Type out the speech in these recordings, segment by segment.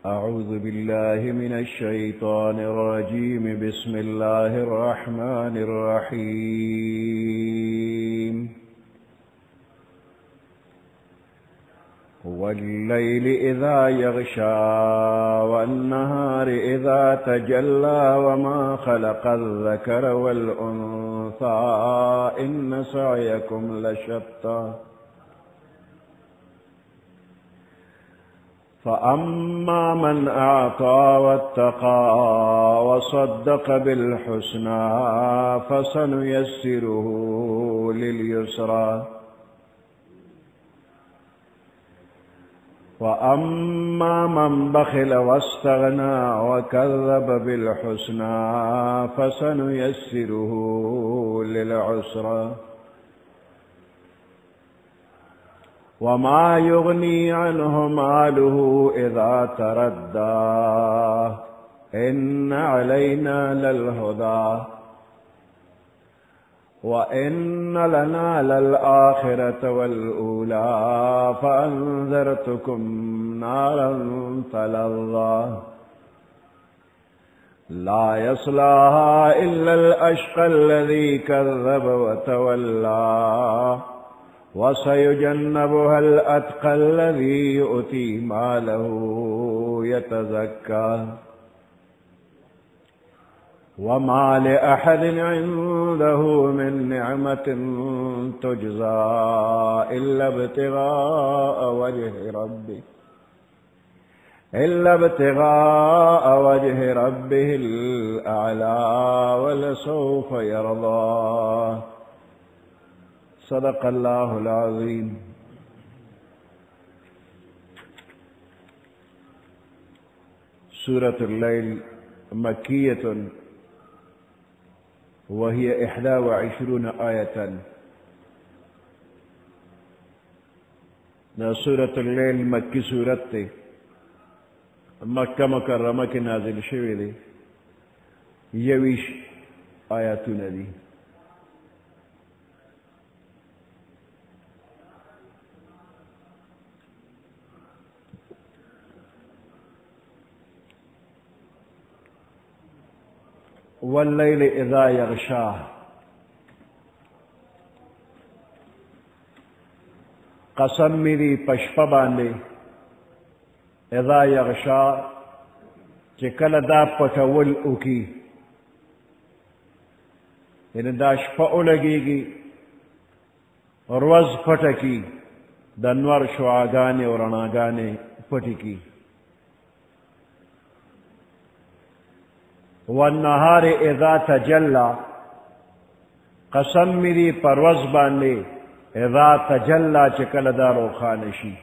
أعوذ بالله من الشيطان الرجيم. بسم الله الرحمن الرحيم. والليل إذا يغشى والنهار إذا تجلى وما خلق الذكر والأنثى إن سعيكم لشتى. فأما من أعطى واتقى وصدق بالحسنى فسنيسره لليسرى. وأما من بخل واستغنى وكذب بالحسنى فسنيسره للعسرى. وما يغني عنه ماله إذا تردى إن علينا للهدى وإن لنا للآخرة والأولى فأنذرتكم نارا تلظى لا يصلاها إلا الأشقى الذي كذب وتولى وسيجنبها الأتقى الذي يؤتي ماله يتزكى. وما لأحد عنده من نعمة تجزى إلا ابتغاء وجه ربه الأعلى ولسوف يرضى. صدق الله العظيم. سورة الليل مكية وهي 21 آية. سورة الليل مكي سورة مكة مكرمة کی نازل شوی دی. 21 آیاتونه دي. والليل إذا يغشاه، قسم میری پشپا باندې اذا یغشا چې کله دا پټول وکي، یعنی دا شپه ولګېږي ورځ پټه کي، د انوار شعاګانې او رڼاګانې پټې کي. والنهار اذا تجلى، قسم میری پروز باندې اذا تجلى چې کله دا روښانه شي.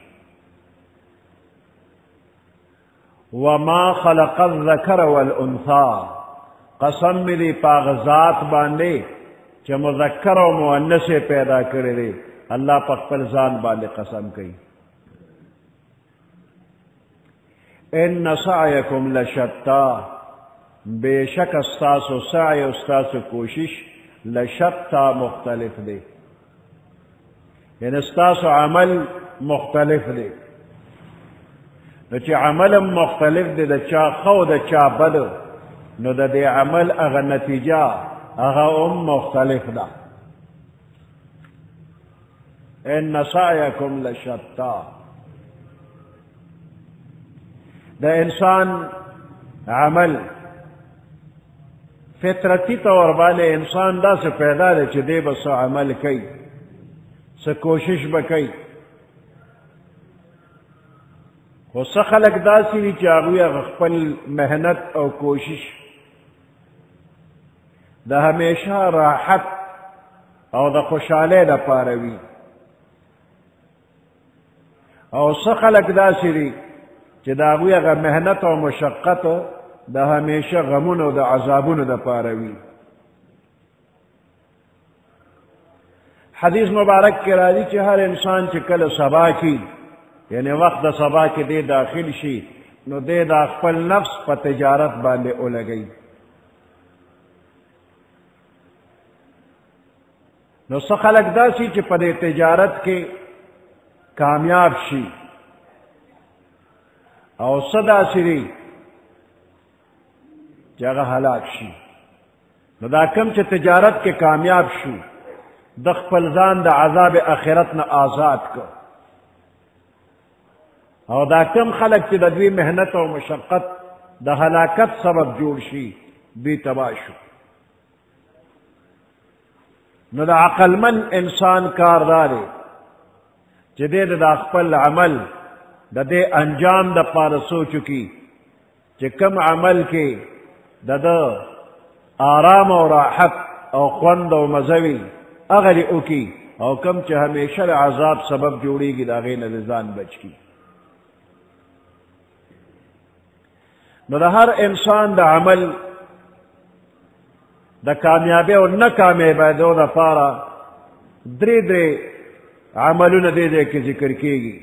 وما خلق الذکر والانثى، قسم میری پاغ ذات باندې چې مذکر او مؤنث پیدا کړی دی. الله په خپل ځان باندې قسم کوي. ان سعیکم لشتى، بے شک استاسو سعی استاسو کوشش لشتا مختلف دے، یعنی استاسو عمل مختلف دے. نو چې عملم مختلف دے، د چا خو د چا بد، نو د دې عمل هغه نتیجه هغه مختلف ده. ان سعیکم لشتا. د انسان عمل فطرتی طور باندې انسان دا سے پیدا دی چې دی به څه عمل کوي، څه کوشش به کوي. خو څه خلک داسې وي چې هغوی هغه خپل محنت او کوشش د همیشه راحت او د خوشحالۍ دپاره وي، او څه خلک داسې دي چې د هغوی هغه محنت او مشقت د همیشه غمونو د عذابونو د پاره وي. حدیث مبارک کې راځي چې هر انسان چې کله سبا کی، یعنی وخت د سبا کې دی داخل شي، نو دی د خپل نفس په تجارت باندې ولګي. نو څه خلک داسې چې په دې تجارت کې کامیاب شي، او صدا سری جگہ ہلاک شی نو دا کم چه تجارت کے کامیاب شو د خپل ځان د عذاب اخرت نه آزاد کو او دا کم خلق چې د دوی محنت او مشقت د هلاکت سبب جوړ شي دوی تباه شو نو د عقلمن انسان کار دی چې دې د خپل عمل د دې انجام د پاره سوچو کی چې کم عمل کې د آرام او راحت او خوند او مزوی اغلی اوکی او کم چې همیشه د عذاب سبب جوړیږي د هغې نه د ځان بچ کی نو د هر انسان د عمل د کامیابی او نه کامیابیدو دپاره درې عملونه دې کې ذکر کېږي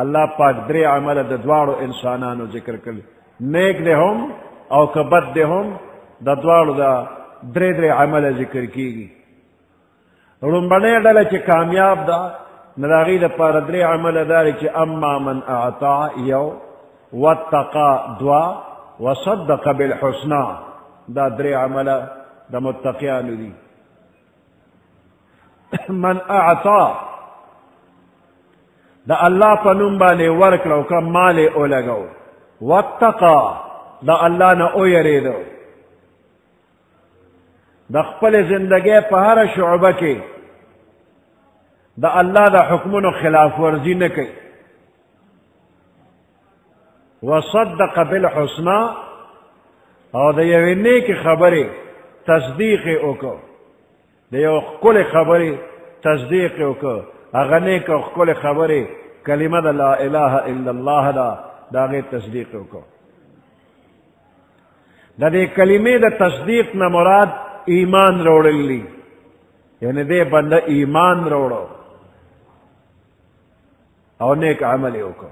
الله پاک درې عمله د دواړو انسانانو ذکر کړي نیک دی هم او که بد دی هم د دواړو د درې عمله ذکر کېږي لومبنۍ ډله چې کامیاب ده نو د هغې دپاره درې عمله دا دی چې اما من اعطا یو واتقا دوا وصدق بالحسنى دا درې عمله د متقیانو دي من اعطا دا الله په نوم باندې ورکړه او که مال یې ولګو واتقا دا الله نه ویریدو د خپل زندګۍ په هره شعبه کې د الله د حکمونو خلاف ورزي نه کوي وصدق بالحسنى او د یوې نیکې خبرې تصدیق یې وکړو د یو ښکلې خبرې تصدیق یې وکړو هغه نیک او ښکلې خبرې کلمه د لا اله الا الله ده د هغې تصدیق یې وکړو د دې کلمې د تصدیق نه مراد ایمان راوړل دي یعنی دې بنده ایمان راوړو او نیک عمل یې وکړو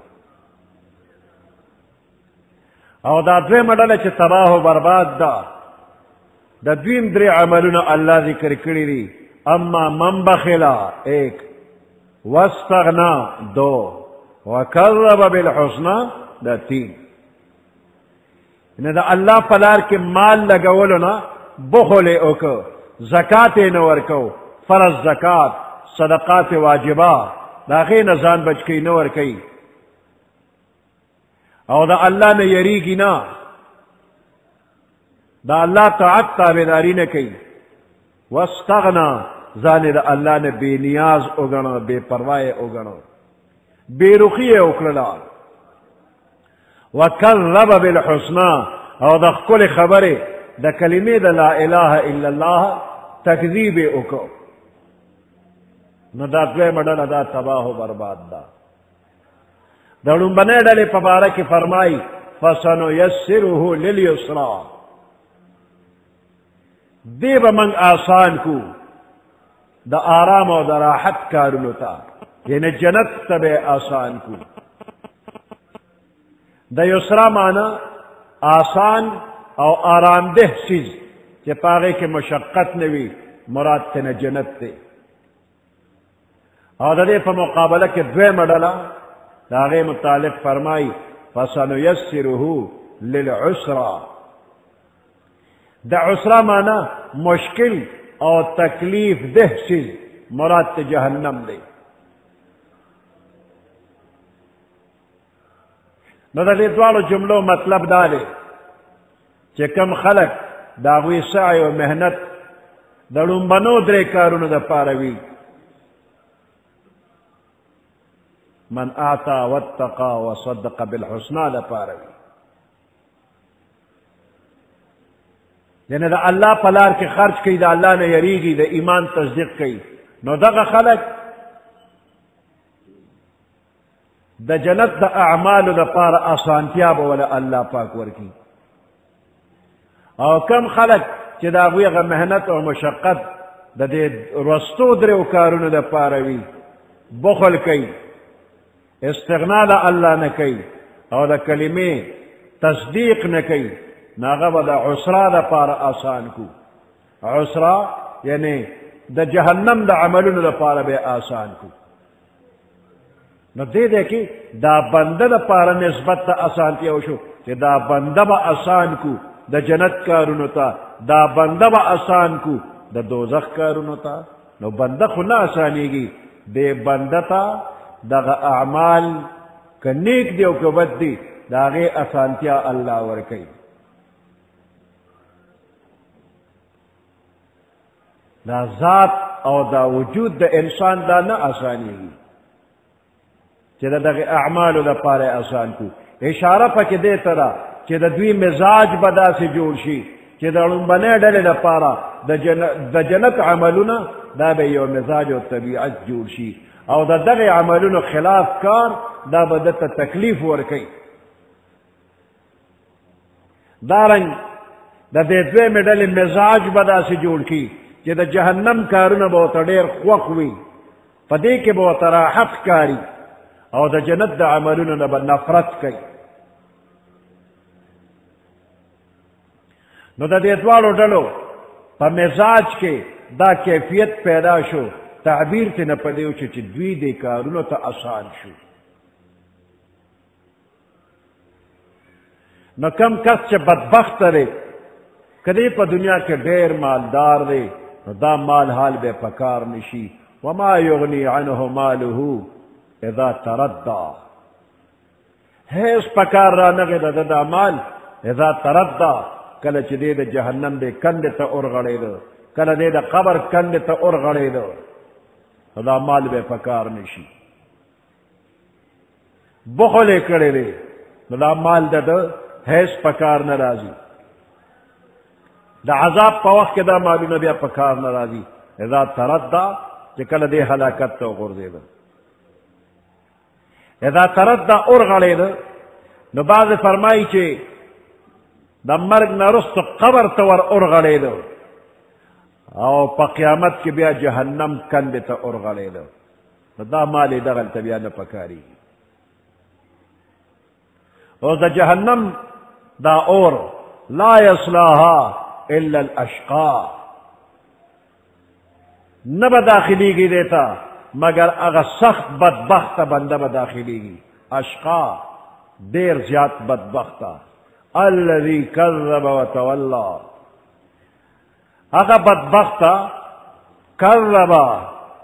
او دا دویمه ډله چې تباه و برباد ده د دویم درې عملونه الله ذکر کړي دي اما من بخلا ایک واستغنا دو وکذب بالحسنى دا تین نه د الله په لار کې مال لګولو نه بخل یې وکړو زکات یې نه ورکو فرض زکات صدقات واجبه د هغې نه ځان بچ کوي نه ورکوي او د الله نه یریږي نه د الله طاعت تابعداري نه کوي واستغنا ځان یې د الله نه بې نیاز وګڼو بې پروا یې وګڼو بې رخي یې وکړله وکذب بالحسنى او د ښکلې خبرې د کلمې د لا اله الا الله تکذیب یې وکړو نو دا دویمه ډله دا تباه و برباد ده د لومبنۍ ډلې په باره کې فرمایي فسنیسره للیسرا دې به موږ آسان کو د آرام او د راحت کارونو ته یعنی جنت ته به آسان کو د یسرا معنی آسان او آرامده چیز چې په هغې کې مشقت نه وي مراد ترنه جنت دی او د دې په مقابله کې دویمه ډله د هغې متعلق فرمایي فسنیسره للعسرا د عسرا معنی مشکل او تکلیف ده چیز مراد ته جهنم دی نو د دې دواړو جملو مطلب دا دی چې کم خلک د هغوی سعی او محنت د لومبنو درې کارونو دپاره وي من اعطا واتقا وصدق بالحسنى دپاره وي یعنی د الله په لار کې خرج کوي د الله نه یریږي د ایمان تصدیق کوي نو دغه خلک د جنت د اعمالو دپاره اسانتیا به وله الله پاک ورکي او کم خلک چې د هغوی هغه محنت او مشقت د دې رستو درېو کارونو دپاره وي بخل کوي استغنا د الله نه کوي او د کلمې تصدیق نه کوي نو هغه به د عسرا دپاره آسان کو عسرا یعنی د جهنم د عملونو دپاره به آسان کو نو دې کې دا بنده لپاره نسبت ته اسانتیا وشو چې دا بنده به آسان کو د جنت کارونو ته، دا بنده به آسان کو د دوزخ کارونو ته. نو بنده خو نه آسانېږي، دې بنده ته دغه اعمال که نیک دی او که بد دی د هغې اسانتیا الله ورکوي. دا ذات او دا وجود د انسان دا نه آسانېږي چې د دغه اعمالو لپاره آسان کو. اشاره پکې دې ته ده چې د دوی مزاج به داسې جوړ شي چې د لومبنۍ ډلې لپاره د جنت عملونه دا به یو مزاج او طبیعت جوړ شي، او د دغه عملونو خلاف کار دا به دته تکلیف ورکوي. دارنګ د دې دویمې ډلې مزاج به داسې جوړ کړي چې د جهنم کارونه به ورته ډېر خوښ وي، په دې کې به ورته راحت ښکاري، او د جنت د عملونو نه به نفرت کوي. نو د دې دواړو ډلو په مزاج کې دا کیفیت پیدا شو، تعبیر ته نه پدې وشو چې دوی دې کارونو ته آسان شو. نو کم کس چې بدبخته دی، که دی په دنیا کې ډېر مالدار دی، نو دا مال حال به په کار نشي. وما یغنی عنه ماله اذا تردى، هیڅ په کار رانغی د ده دا مال اذا تردى، کله چې دی د جهنم د کندې ته ورغړېده، کله دی د قبر کندې ته ورغړېده، نو دا مال به په کار نشي. بخل یې کړی دی، نو دا مال د ده هیڅ په کار نه راځي. د عذاب په وخت کې دا مالونه بیا په کار نه راځي. اذا تردى، چې کله دی هلاکت ته وغورځېده. اذا تردى ورغړېده، نو بعضې فرمایي چې د مرګ نه وروسته قبر ته ور ورغړېده، او په قیامت کې بیا جهنم کندې ته ورغړېده. نو دا مال یې دغلته بیا نه پکارېږي. او د جهنم دا اور لا یصلاها الا الاشقا، نه به داخلېږي دې ته مگر هغه سخت بدبخته بنده به داخلېږي. اشقا ډېر زیات بدبخته. الذي كذب وتولى، هغه بدبخته کذب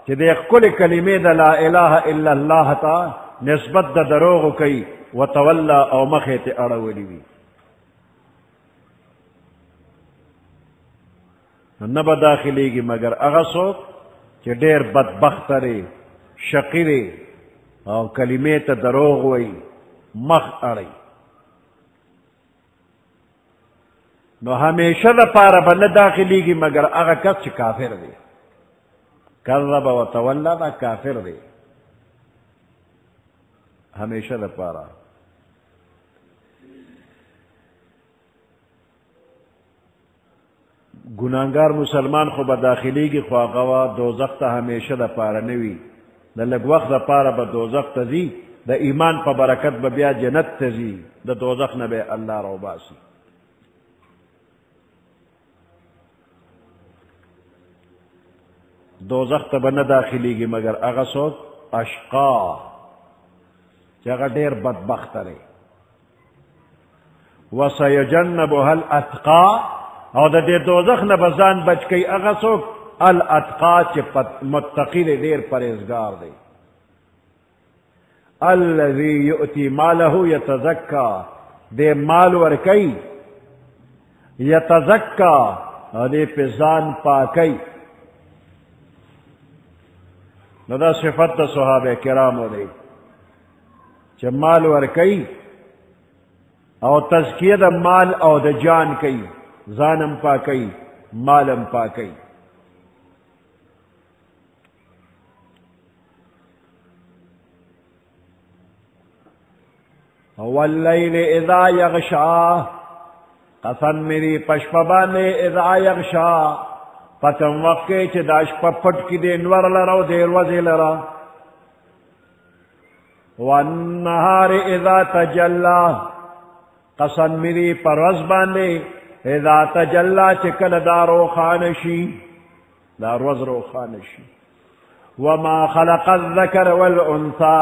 چې د ښکلې کلمې د لا اله الا الله ته نسبت د دروغو کوي، وتولى او مخې ته اړولي وي. نه به داخلېږي مگر هغه څوک چې ډېر بدبخته دی، شقي دی، او کلمې ته دروغ وایي، مخ اړوي. نو همیشه دپاره به نه داخلېږي مگر هغه کس چې کافر دی. کذب وتولى دا کافر دی همیشه دپاره. ګناهګار مسلمان خو به داخلېږي، خو هغه دوزخ ته همیشه دپاره نه وي. د لږ وخت دپاره به دوزخ ته ځي، د ایمان په برکت به بیا جنت ته ځي، د دوزخ نه به الله راوباسي. دوزخ ته به نه داخلېږي مگر هغه څوک اشقا چې هغه ډېر بدبخته دی. وسیجنبها الاتقا، او د دې دوزخ نه به ځان بچ کوي هغه څوک الاتقا چې متقي دی، ډېر پرهیزګار دی. الذي یؤتي ماله یتزکا، دې مال ورکوي، یتزکا او دې پې ځان پاکوي. نو دا صفت د صحابه کرامو دی چې مال ورکوي او تزکیه د مال او د جان کوي، ځانم پاکوي، مالم پاکوي. واللیل اذا یغشا، قسم میری پشپه باندې اذا یغشا، پتم وقت کې چې دا شپه پټ کړي د انور لره او د ورځې لره. والنهار اذا تجلی، قسم میری پر ورځ باندې اذا تجلی چې کله دا روښانه شي، دا ورځ روښانه شي. وما خلق الذکر والانثى،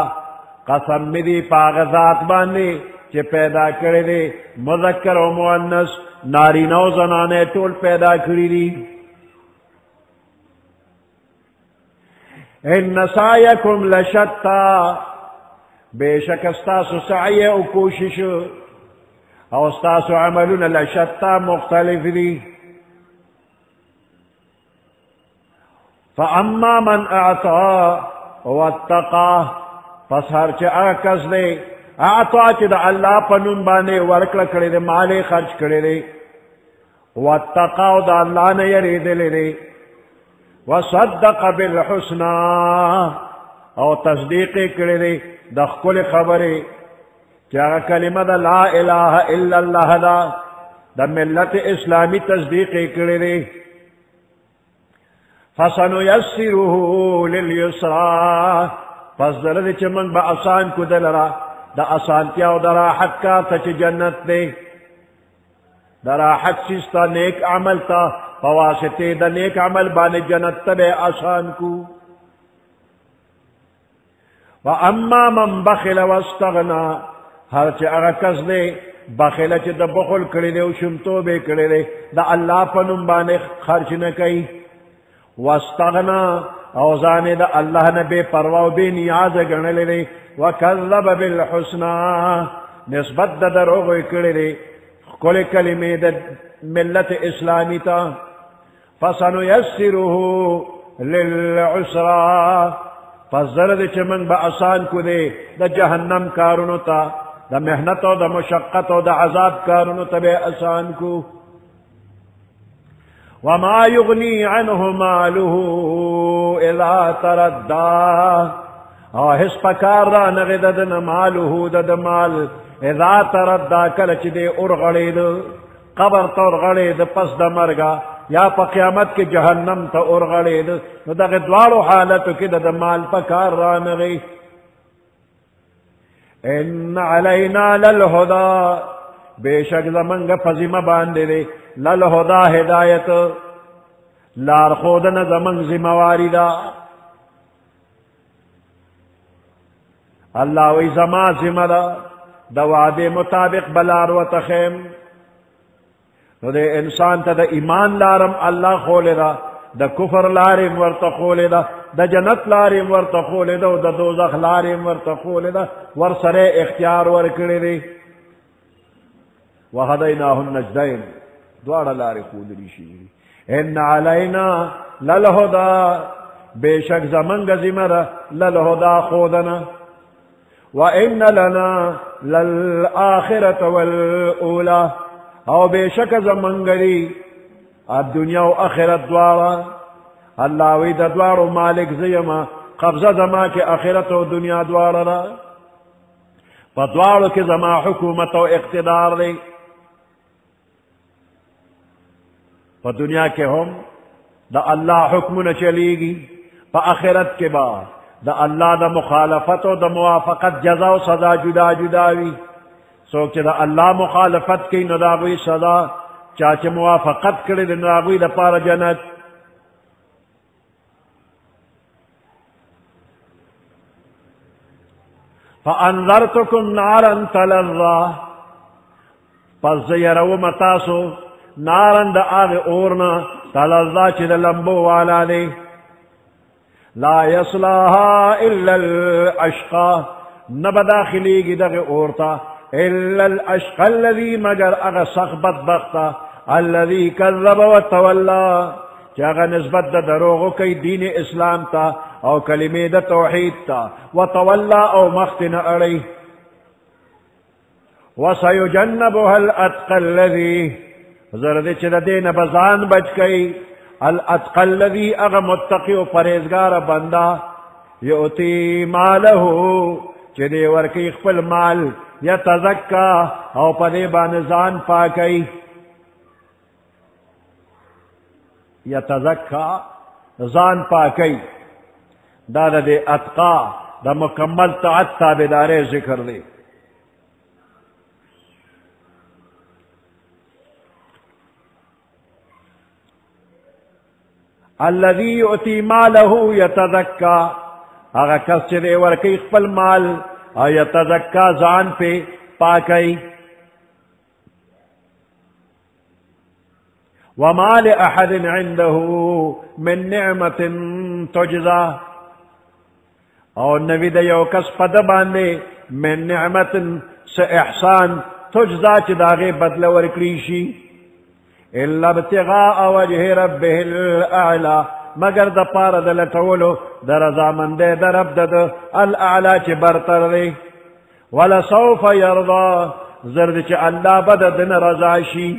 قسم می دی پاغ ذات باندې چې پیدا کړی دی مذکر او مؤنث نارینه او زنانه ټول پیدا کړی دي ان سعیکم لشتا بیشک استاسو سعی او کوشش او استاسو عملون لشتا مختلف دی فاما من اعطا واتقا پس هر چه آکس دے اعطا چه دا اللہ پنون بانے ورکل کرے دے مالے خرچ کرے دے واتقا دا اللہ نے یرید لے دے وصدق بالحسنى او تصدیق کرے دے دخل خبرے چاہ کلمہ دا لا الہ الا اللہ دا ملت اسلامی تصدیق کرے دے فسنيسره لليسرى پس درد چمن با آسان کو دلرا دا آسانتیا و دا راحت کا تچ جنت دے دا راحت سیستا نیک عمل تا فواسطے دا نیک عمل بان جنت تبے آسان کو وَأَمَّا مَنْ بَخِلَ وَاسْتَغْنَا ہر چے اگا کس دے بخل چے دا بخل کردے و شمتو بے کردے دا اللہ پنم بانے خرچ نکئی واستغنا اوزان دا اللہ نے بے پرواہ بے نیاز گنلے دے وکذب بالحسنى نسبت دا دروغ کرے دے کل کلمے دا ملت اسلامی تا فسنیسره للعسرى فزرد چمن با آسان کو دے دا جہنم کارونو تا دا محنت و دا مشقت و دا عذاب کارونو تا بے آسان کو وما يغني عنه ماله اذا تردى او حس پکار را نغددن ماله دد مال اذا تردى کلچ دے ارغڑید قبر تا ارغڑید پس دا مرگا یا پا قیامت کے جہنم تا ارغڑید نو دا غدوارو حالتو کی دد مال پکار را نغی ان علینا للہدا بے شک زمنگ فزیم باندے دے للہدا ہدایت لار خودن زمن زمواری دا اللہ وی زما زمہ دا وعدے مطابق بلار و تخیم نو دے انسان تا دا ایمان لارم اللہ خولے دا کفر لارم ورطا خولے دا جنت لارم ورطا خولے دا دوزخ لارم ورطا خولے ور سرے اختیار ور کرے دے وَهَدَيْنَاهُ النَّجْدَيْنِ دوارا لارے خودری شیری ان علینا للہدا بے شک زمنگ زمر للہدا خودنا وَإِنَّ لَنَا لَلْآخِرَةَ وَالْأُولَى او بے شک زمنگری الدنیا و آخرت دوارا اللہ وید دوارو مالک زیما قبضہ زما کے آخرت و دنیا دوارا را فدوارو کے زما حکومت و اقتدار دے پا دنیا کے ہم دا اللہ حکم نہ چلے گی پا آخرت کے بعد دا اللہ دا مخالفت و دا موافقت جزا و سزا جدا جداوی سوچ دا اللہ مخالفت کی نداغوی سزا چاچے موافقت کرے دا نداغوی دا پار جنت فَأَنذَرْتُكُمْ نَارًا تَلَظَّى پس زیرو متاسو نارن دا آغ اورنا تلظا چی دا لمبو والا دے لا یصلاها الا الاشقا نبداخلی گی دا اورتا الا الاشقا الذي مگر اغ سخبت بختا الذي کذب وتولا چی اغ نسبت دا دروغو کئی دین اسلام تا او کلمه دا توحید تا وتولا او مختن اڑی وسيجنبها الاتقى الذي زرد چد دین بزان بچ گئی الاتقى الذي اغ متقی و پریزگار بندہ یؤتی مالہ چدے ورکی خپل مال یتزکا او پدے بانزان پاکی یتزکا زان پاکی دا دے اتقا دا مکمل طاعت تابدارے ذکر دے الذي يؤتي ماله يتزكى اغا کس چدے ورکی خپل مال ایتزکا زان پہ پاکی وما لأحد عنده من نعمت تجزا اور نوی دا یو کس پد باندے من نعمت سے احسان تجزا چی داغے بدل ورکریشی الا ابتغاء وجه ربه الاعلا مگر دا پار دا لٹولو دا رضا مندے دا رب دا الاعلا چی برتر دے ولسوف یرضا زرد چی اللہ بدا دن رضاشی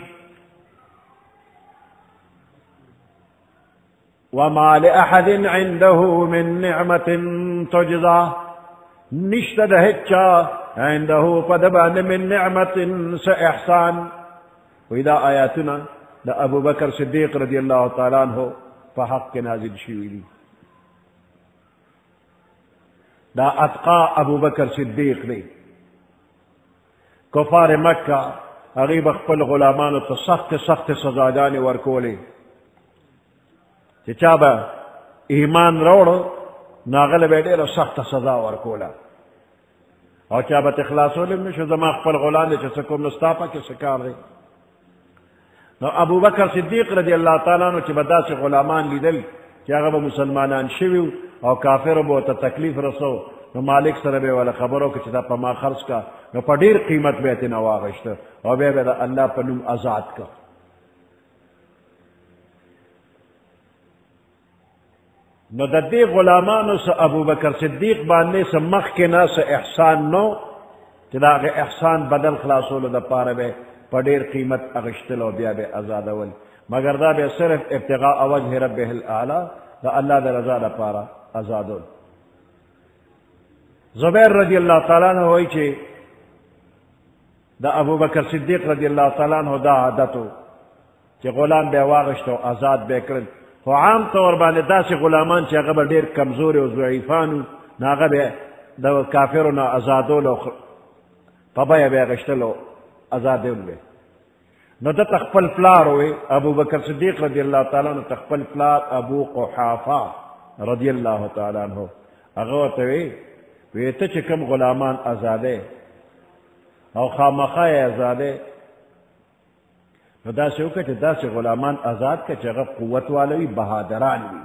وما لأحد عنده من نعمة تجزا نشتد هچا عنده قدبان من نعمة سإحسان وإذا آياتنا دا ابو بکر صدیق رضی اللہ تعالیٰ عنہ فحق نازل شویلی دا اتقا ابو بکر صدیق نے کفار مکہ اغیب اخفل غلامانو تا سخت سخت سزاگانی ورکولے چا با ایمان روڑو ناغل بیٹے رو سخت سزا ورکولا اور چا با تخلاصو لم نشو زمان خپل غلام دے چا سکم نستاپا کی سکار دے نو ابو بکر صدیق رضی اللہ تعالیٰ نو چا بدا سے غلامان لیدل چا غب مسلمانان شویو او کافر بو تا تکلیف رسو نو مالک سر بے والا خبرو کہ چا پا ما خرص کا نو پا دیر قیمت بیتی نواغشت او بے دا اللہ پا نم ازاد کا نو دا دی غلامانو سا ابو بکر صدیق باندے سا مخکنا سا احسان نو چدا اگے احسان بدل خلاصولو دا پارا بے پا دیر قیمت اغشتلو بیا بے ازادول مگر دا بے صرف ابتغاء وجہ ربہ الاعلی دا اللہ دا رضا دا پارا ازادول زبیر رضی اللہ تعالیٰ عنہ ہوئی چھے دا ابو بکر صدیق رضی اللہ تعالیٰ عنہ دا عادتو چھے غلام بے واغشتو ازاد بے کرن خو عام طور باندې داسې غلامان چې هغه به ډېر کمزوري او ضعیفان نو هغه به د کافرو نه ازادولو په بیه به یې اخیستلو ازادول به نو ده ته خپل پلار وی ابو بکر صدیق رضی الله تعالی عنہ ته خپل پلار ابو قحافه رضی الله تعالی عنہ هغه ورته وی ته چې کوم غلامان ازادې او خامخا یې ازادې نو دا سے اوکا چھ دا سے غلامان ازاد کا چھ قوت والوی بہادران وی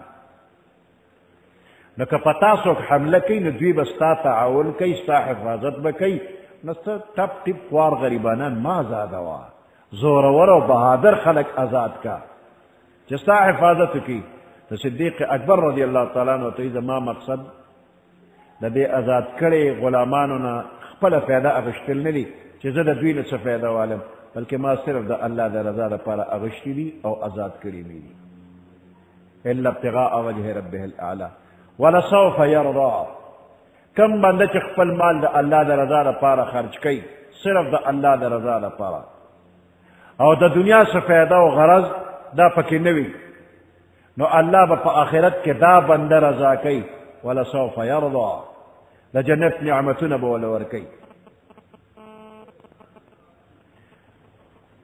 نو که پتا سوک حملہ کئی نو دوی بستا تعاون کئی ستا حفاظت بکئی نستا ٹپ ٹپ خوار غریبانان ما ازادوا زورور و بہادر خلق ازاد کا چھ ستا حفاظت کی تو صدیق اکبر رضی اللہ تعالیٰ عنہ تو ایزا ما مقصد دا دے ازاد کرے غلامانو نا خپل فیدہ اغشتل نلی چھ زد دوی نسا فیدہ والم بلکہ ما صرف دا اللہ دا رضا دا پارا اغشتی دی او ازاد کری میری الا ابتغاء وجہ ربہ الاعلی ولسوف یرضا کم بندہ چھ خپل مال دا اللہ دا رضا دا پارا خرچ کئی صرف دا اللہ دا رضا دا پارا او دا دنیا سے فیدہ و غرض دا پکی نوی نو اللہ با پا آخرت کے دا بندہ رضا کئی ولسوف یرضا دا جنت نعمتون بولور کئی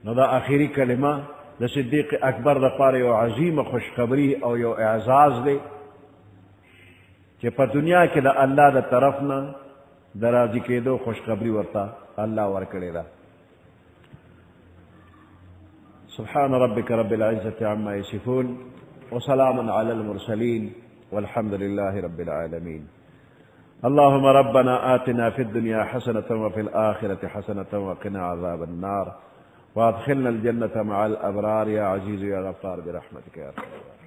نو دا آخری کلمہ دا صدیق اکبر دا پار یو عظیم خوشخبری او یو اعزاز دے کہ پا دنیا کے دا اللہ دا طرفنا دا راضی کے دو خوشخبری ورتا اللہ ورکڑے دا سبحان ربك رب العزة عما يصفون وسلام على المرسلين والحمد لله رب العالمين اللهم ربنا آتنا في الدنيا حسنة وفي الآخرة حسنة وقنا عذاب النار وادخلنا الجنة مع الأبرار يا عزيز يا غفار برحمتك يا رب.